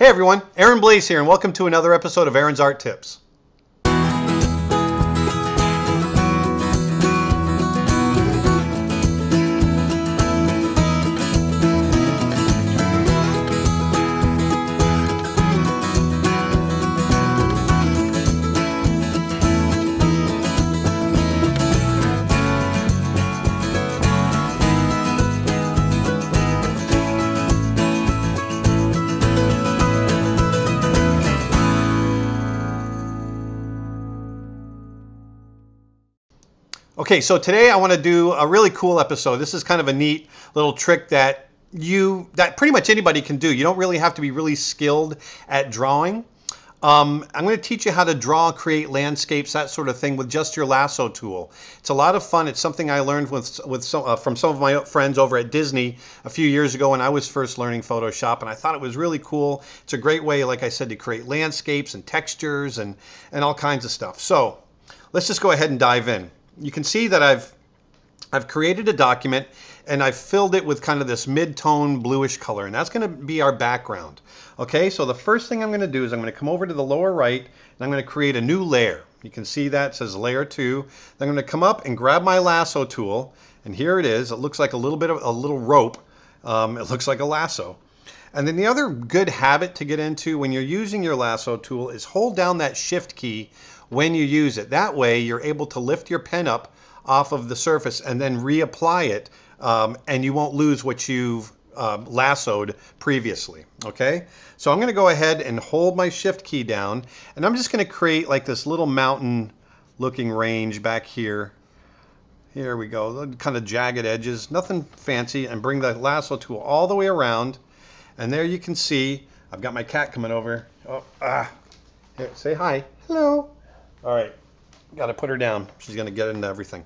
Hey everyone, Aaron Blaise here, and welcome to another episode of Aaron's Art Tips. Okay, so today I want to do a really cool episode. This is kind of a neat little trick that pretty much anybody can do. You don't really have to be really skilled at drawing. I'm going to teach you how to draw, create landscapes, that sort of thing with just your lasso tool. It's a lot of fun. It's something I learned from some of my friends over at Disney a few years ago when I was first learning Photoshop, and I thought it was really cool. It's a great way, like I said, to create landscapes and textures and all kinds of stuff. So let's just go ahead and dive in. You can see that I've created a document and I've filled it with kind of this mid-tone bluish color, and that's going to be our background. Okay, so the first thing I'm going to do is I'm going to come over to the lower right and I'm going to create a new layer. You can see that it says layer 2. Then I'm going to come up and grab my lasso tool, and here it is. It looks like a little rope. It looks like a lasso. And then the other good habit to get into when you're using your lasso tool is hold down that shift key when you use it. That way you're able to lift your pen up off of the surface and then reapply it, and you won't lose what you've lassoed previously. Okay, so I'm going to go ahead and hold my shift key down, and I'm just going to create like this little mountain looking range back here. Here we go, kind of jagged edges, nothing fancy, and bring the lasso tool all the way around. And there you can see, I've got my cat coming over. Here, say hi. Hello. All right, got to put her down. She's going to get into everything.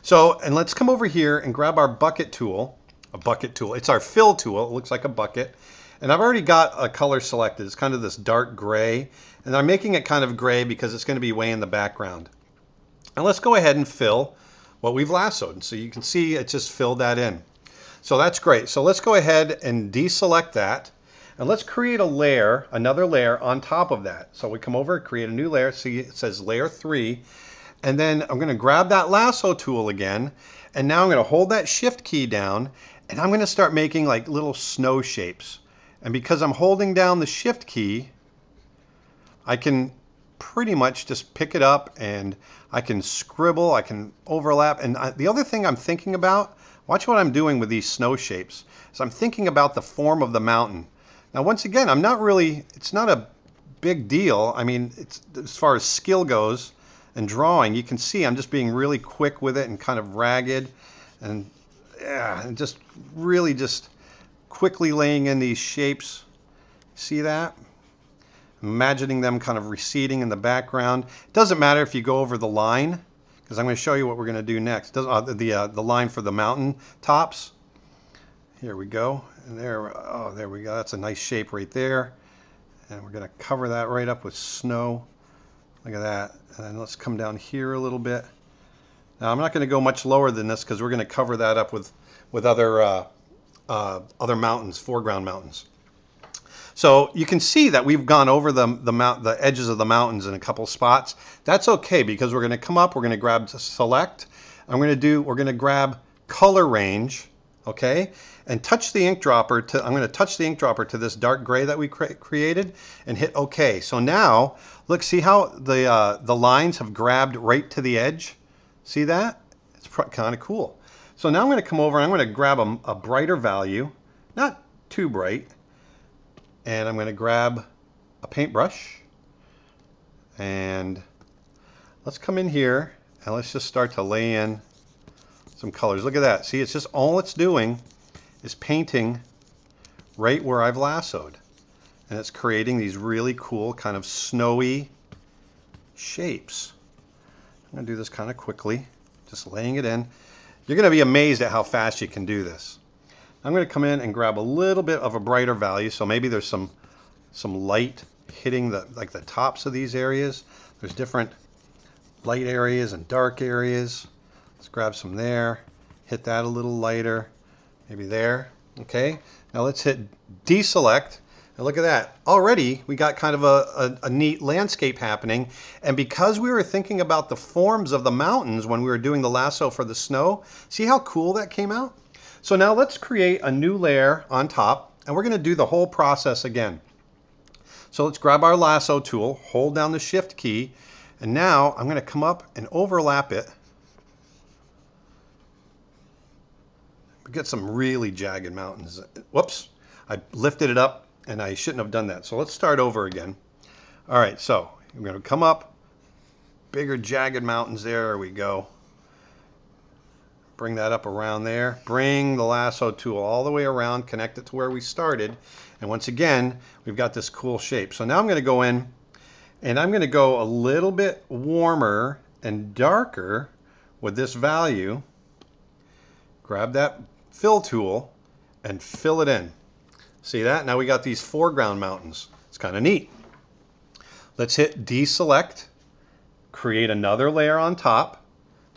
So, and let's come over here and grab our bucket tool. A bucket tool. It's our fill tool. It looks like a bucket. And I've already got a color selected. It's kind of this dark gray. And I'm making it kind of gray because it's going to be way in the background. And let's go ahead and fill what we've lassoed. So you can see it just filled that in. So that's great. So let's go ahead and deselect that. And let's create a layer, another layer on top of that. So we come over, create a new layer. See, it says layer 3. And then I'm going to grab that lasso tool again. And now I'm going to hold that shift key down. And I'm going to start making like little snow shapes. And because I'm holding down the shift key, I can pretty much just pick it up and I can scribble, I can overlap. And the other thing I'm thinking about, watch what I'm doing with these snow shapes. So I'm thinking about the form of the mountain. Now, once again, it's not a big deal. I mean, it's, as far as skill goes and drawing, you can see I'm just being really quick with it and kind of ragged and just really just quickly laying in these shapes. See that? Imagining them kind of receding in the background. It doesn't matter if you go over the line, because I'm going to show you what we're going to do next. The line for the mountain tops. Here we go. And there we go. That's a nice shape right there. And we're going to cover that right up with snow. Look at that. And then let's come down here a little bit. Now I'm not going to go much lower than this because we're going to cover that up with other mountains, foreground mountains. So you can see that we've gone over the edges of the mountains in a couple spots. That's okay because we're going to come up, we're going to grab select. We're going to grab color range, okay, and touch the ink dropper I'm going to touch the ink dropper to this dark gray that we created and hit OK. So now look, see how the lines have grabbed right to the edge? See that? It's kind of cool. So now I'm going to come over and I'm going to grab a brighter value, not too bright. And I'm going to grab a paintbrush and let's come in here and let's just start to lay in some colors. Look at that. See, it's just all it's doing is painting right where I've lassoed. And it's creating these really cool kind of snowy shapes. I'm going to do this kind of quickly, just laying it in. You're going to be amazed at how fast you can do this. I'm going to come in and grab a little bit of a brighter value, so maybe there's some light hitting the tops of these areas. There's different light areas and dark areas. Let's grab some there, hit that a little lighter, maybe there. Okay, now let's hit deselect, And look at that. Already we got kind of a neat landscape happening. And because we were thinking about the forms of the mountains when we were doing the lasso for the snow, see how cool that came out? So now let's create a new layer on top, and we're going to do the whole process again. So let's grab our lasso tool, hold down the shift key, and now I'm going to come up and overlap it. We get some really jagged mountains. Whoops, I lifted it up and I shouldn't have done that. So let's start over again. All right, so I'm going to come up, bigger jagged mountains, there we go. Bring that up around there. Bring the lasso tool all the way around, connect it to where we started. And once again, we've got this cool shape. So now I'm going to go in and I'm going to go a little bit warmer and darker with this value. Grab that fill tool and fill it in. See that? Now we got these foreground mountains. It's kind of neat. Let's hit deselect, create another layer on top,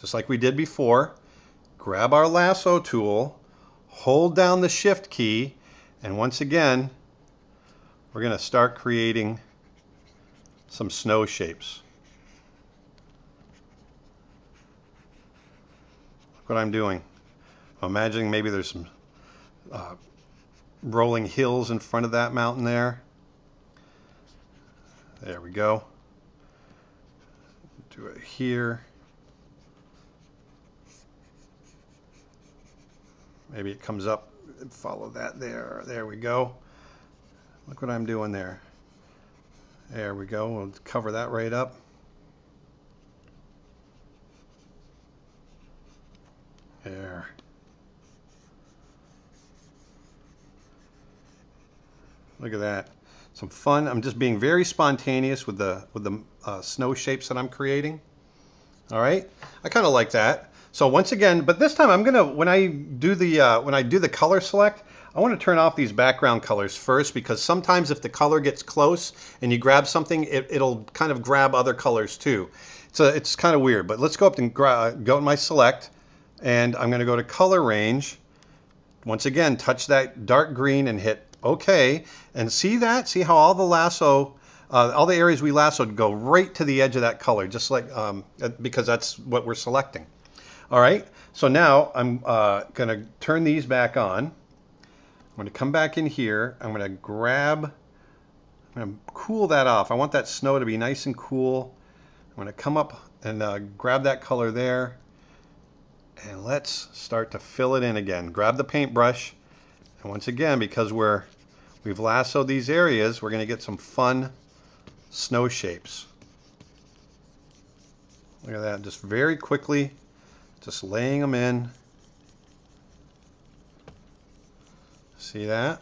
just like we did before. Grab our lasso tool, hold down the shift key, and once again, we're going to start creating some snow shapes. Look what I'm doing. I'm imagining maybe there's some rolling hills in front of that mountain there. There we go. Do it here. Maybe it comes up and follow that there. There we go. Look what I'm doing there. There we go. We'll cover that right up. There. Look at that. Some fun. I'm just being very spontaneous with the snow shapes that I'm creating. All right. I kind of like that. So once again, but this time I'm gonna, when I do the color select, I want to turn off these background colors first, because sometimes if the color gets close and you grab something, it'll kind of grab other colors too. So it's kind of weird. But let's go up and go in my select, and I'm going to go to color range. Once again, touch that dark green and hit OK. And see that? See how all the lasso, all the areas we lassoed go right to the edge of that color, just like because that's what we're selecting. All right, so now I'm going to turn these back on. I'm going to come back in here. I'm going to cool that off. I want that snow to be nice and cool. I'm going to come up and grab that color there. And let's start to fill it in again. Grab the paintbrush. And once again, because we've lassoed these areas, we're going to get some fun snow shapes. Look at that, just very quickly. Just laying them in. See that?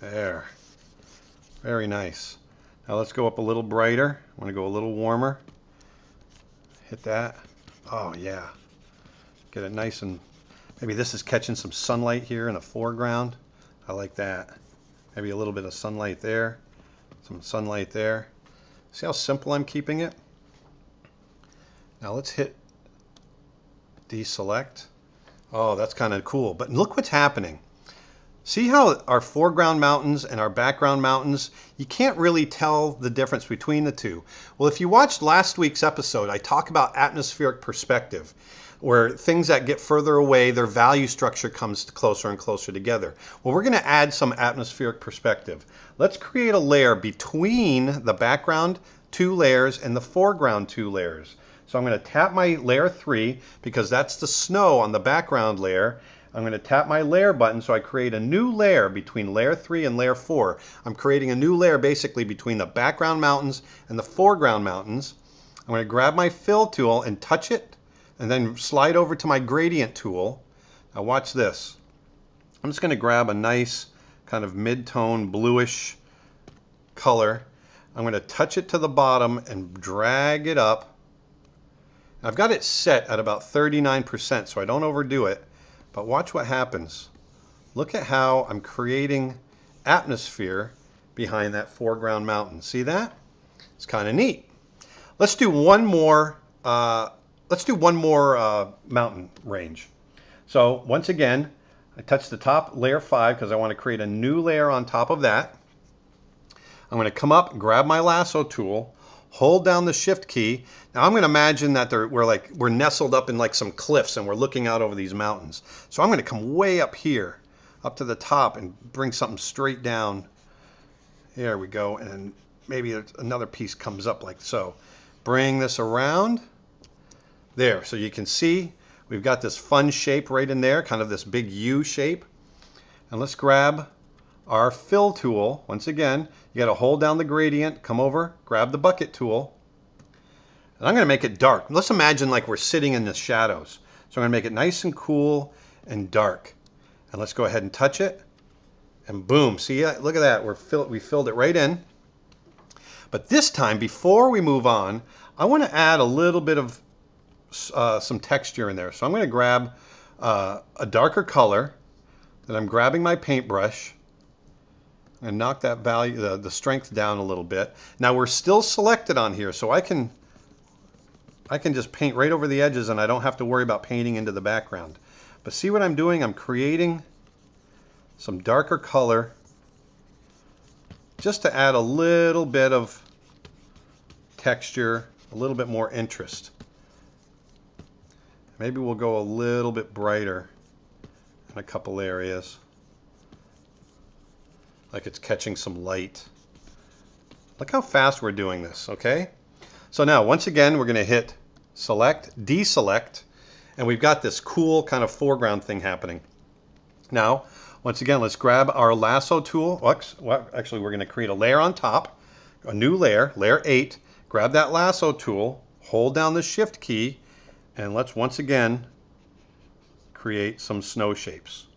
There. Very nice. Now let's go up a little brighter. I want to go a little warmer. Hit that. Oh yeah. Get it nice, and maybe this is catching some sunlight here in the foreground. I like that. Maybe a little bit of sunlight there. Some sunlight there. See how simple I'm keeping it? Now let's hit deselect. Oh, that's kind of cool. But look what's happening. See how our foreground mountains and our background mountains, you can't really tell the difference between the two. Well, if you watched last week's episode, I talk about atmospheric perspective, where things that get further away, their value structure comes closer and closer together. Well, we're going to add some atmospheric perspective. Let's create a layer between the background 2 layers and the foreground 2 layers. So I'm going to tap my layer 3, because that's the snow on the background layer. I'm going to tap my layer button so I create a new layer between layer 3 and layer 4. I'm creating a new layer basically between the background mountains and the foreground mountains. I'm going to grab my fill tool and touch it, and then slide over to my gradient tool. Now watch this. I'm just going to grab a nice kind of mid-tone bluish color. I'm going to touch it to the bottom and drag it up. I've got it set at about 39%, so I don't overdo it. But watch what happens. Look at how I'm creating atmosphere behind that foreground mountain. See that? It's kind of neat. Let's do one more. Mountain range. So once again, I touch the top layer 5 because I want to create a new layer on top of that. I'm going to come up, grab my lasso tool, hold down the shift key. Now I'm going to imagine that we're nestled up in like some cliffs and we're looking out over these mountains. So I'm going to come way up here, up to the top, and bring something straight down. There we go. And maybe another piece comes up like so. Bring this around. There, so you can see we've got this fun shape right in there, kind of this big U shape. And let's grab our fill tool. Once again, you got to hold down the gradient, come over, grab the bucket tool. And I'm going to make it dark. Let's imagine like we're sitting in the shadows. So I'm going to make it nice and cool and dark. And let's go ahead and touch it. And boom, see, look at that. We filled it right in. But this time, before we move on, I want to add a little bit of some texture in there. So I'm going to grab a darker color. Then I'm grabbing my paintbrush and knock that value, the strength down a little bit. Now we're still selected on here, so I can just paint right over the edges and I don't have to worry about painting into the background. But see what I'm doing? I'm creating some darker color just to add a little bit of texture, a little bit more interest. Maybe we'll go a little bit brighter in a couple areas, like it's catching some light. Look how fast we're doing this, okay? So now, once again, we're going to hit select, deselect, and we've got this cool kind of foreground thing happening. Now, once again, let's grab our lasso tool. Well, actually, we're going to create a layer on top, a new layer, layer 8. Grab that lasso tool, hold down the shift key, and let's once again create some snow shapes.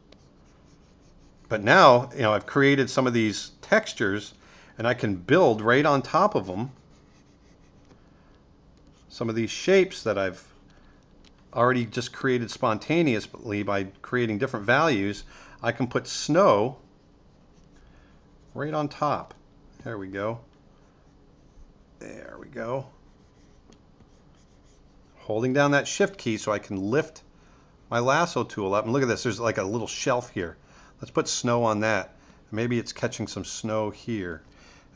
But now, I've created some of these textures and I can build right on top of them some of these shapes that I've already just created spontaneously by creating different values. I can put snow right on top. There we go. There we go. Holding down that shift key so I can lift my lasso tool up. And look at this, there's like a little shelf here. Let's put snow on that. Maybe it's catching some snow here.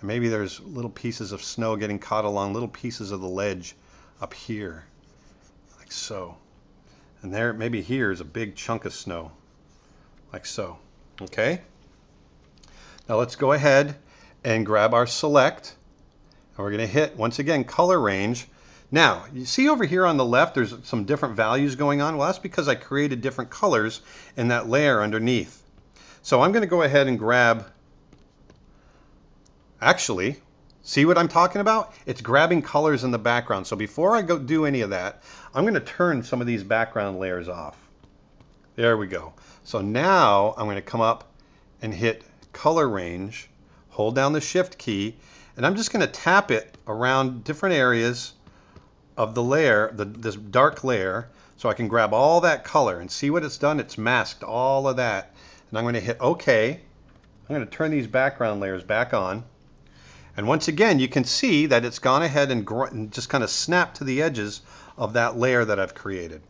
And maybe there's little pieces of snow getting caught along little pieces of the ledge up here. Like so. And there, maybe here is a big chunk of snow. Like so. Okay? Now let's go ahead and grab our select. And we're going to hit, once again, color range. Now, you see over here on the left, there's some different values going on. Well, that's because I created different colors in that layer underneath. So I'm going to go ahead and grab, actually, see what I'm talking about? It's grabbing colors in the background. So before I go do any of that, I'm going to turn some of these background layers off. There we go. So now I'm going to come up and hit color range, hold down the shift key, and I'm just going to tap it around different areas of the layer, this dark layer, so I can grab all that color and see what it's done. It's masked all of that. And I'm going to hit OK. I'm going to turn these background layers back on. And once again, you can see that it's gone ahead and just kind of snapped to the edges of that layer that I've created.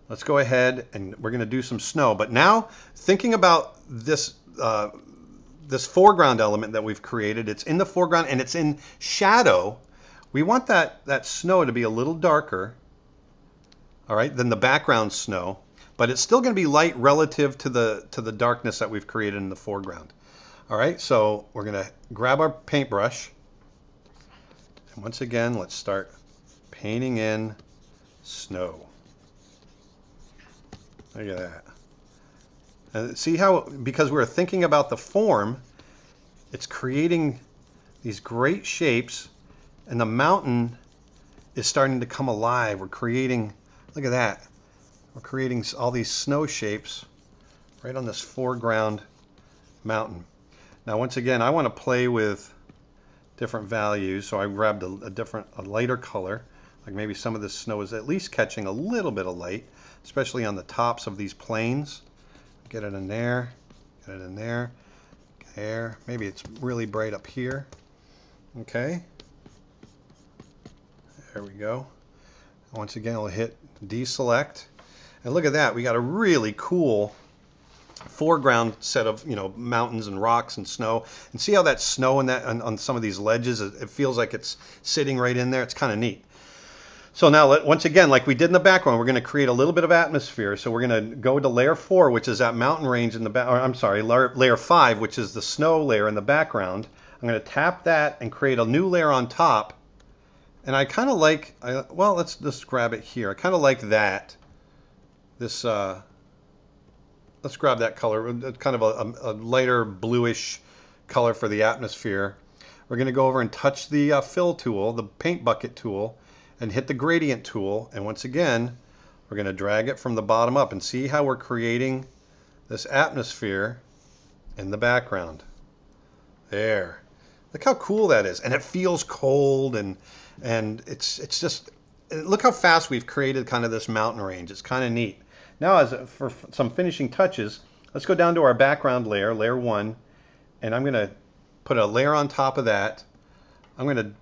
Let's go ahead and we're going to do some snow. But now, thinking about this this foreground element that we've created, it's in the foreground and it's in shadow. We want that snow to be a little darker, all right, than the background snow, but it's still going to be light relative to the darkness that we've created in the foreground. All right, so we're going to grab our paintbrush, and once again, let's start painting in snow. Look at that. And see how, because we're thinking about the form, it's creating these great shapes. And the mountain is starting to come alive. We're creating, look at that. We're creating all these snow shapes right on this foreground mountain. Now, once again, I want to play with different values. So I grabbed a lighter color. Like maybe some of this snow is at least catching a little bit of light, especially on the tops of these plains. Get it in there. Get it in there. There. Maybe it's really bright up here. Okay. There we go. Once again, I'll hit deselect. And look at that, we got a really cool foreground set of, mountains and rocks and snow. And see how that snow and that on some of these ledges, it feels like it's sitting right in there. It's kind of neat. So now, once again, like we did in the background, we're going to create a little bit of atmosphere. So we're going to go to layer 4, which is that mountain range in the back, or I'm sorry, layer 5, which is the snow layer in the background. I'm going to tap that and create a new layer on top. And I kind of like, well, let's just grab it here. I kind of like that. This, let's grab that color, kind of a lighter bluish color for the atmosphere. We're going to go over and touch the fill tool, the paint bucket tool, and hit the gradient tool. And once again, we're going to drag it from the bottom up and see how we're creating this atmosphere in the background. There. Look how cool that is. And it feels cold, and it's just, look how fast we've created kind of this mountain range. It's kind of neat. Now, for some finishing touches, let's go down to our background layer, layer 1, and I'm going to put a layer on top of that. I'm going to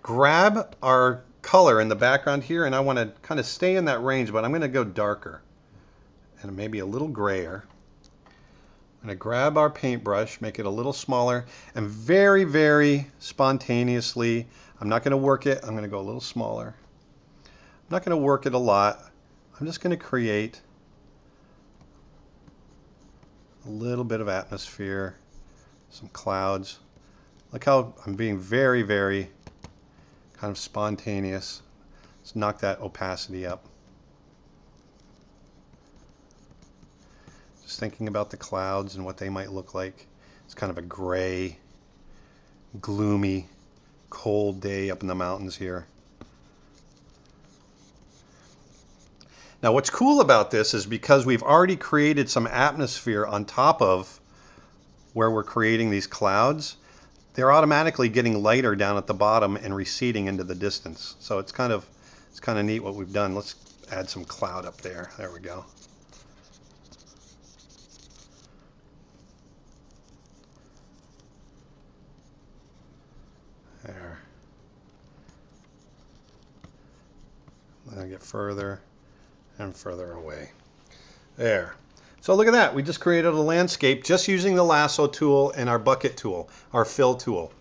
grab our color in the background here, and I want to kind of stay in that range, but I'm going to go darker and maybe a little grayer. I'm going to grab our paintbrush, make it a little smaller, and very, very spontaneously, I'm not going to work it, I'm going to go a little smaller. I'm not going to work it a lot. I'm just going to create a little bit of atmosphere, some clouds. Look how I'm being very, very kind of spontaneous. Let's knock that opacity up. Just thinking about the clouds and what they might look like. It's kind of a gray, gloomy, cold day up in the mountains here. Now what's cool about this is because we've already created some atmosphere on top of where we're creating these clouds, they're automatically getting lighter down at the bottom and receding into the distance. So it's kind of neat what we've done. Let's add some cloud up there. There we go. There. Then I get further and further away. There. So look at that. We just created a landscape just using the lasso tool and our bucket tool, our fill tool.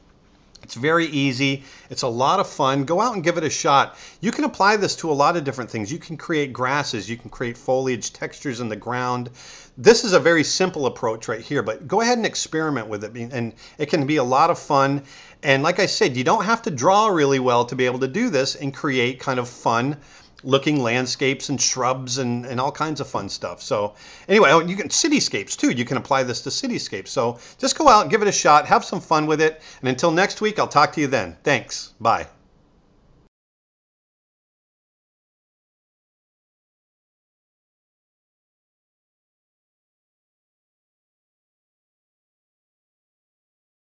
It's very easy. It's a lot of fun. Go out and give it a shot. You can apply this to a lot of different things. You can create grasses. You can create foliage, textures in the ground. This is a very simple approach right here, but go ahead and experiment with it, and it can be a lot of fun. And like I said, you don't have to draw really well to be able to do this and create kind of fun looking landscapes and shrubs and all kinds of fun stuff. So anyway, you can cityscapes too. You can apply this to cityscapes. So just go out and give it a shot. Have some fun with it. And until next week, I'll talk to you then. Thanks. Bye.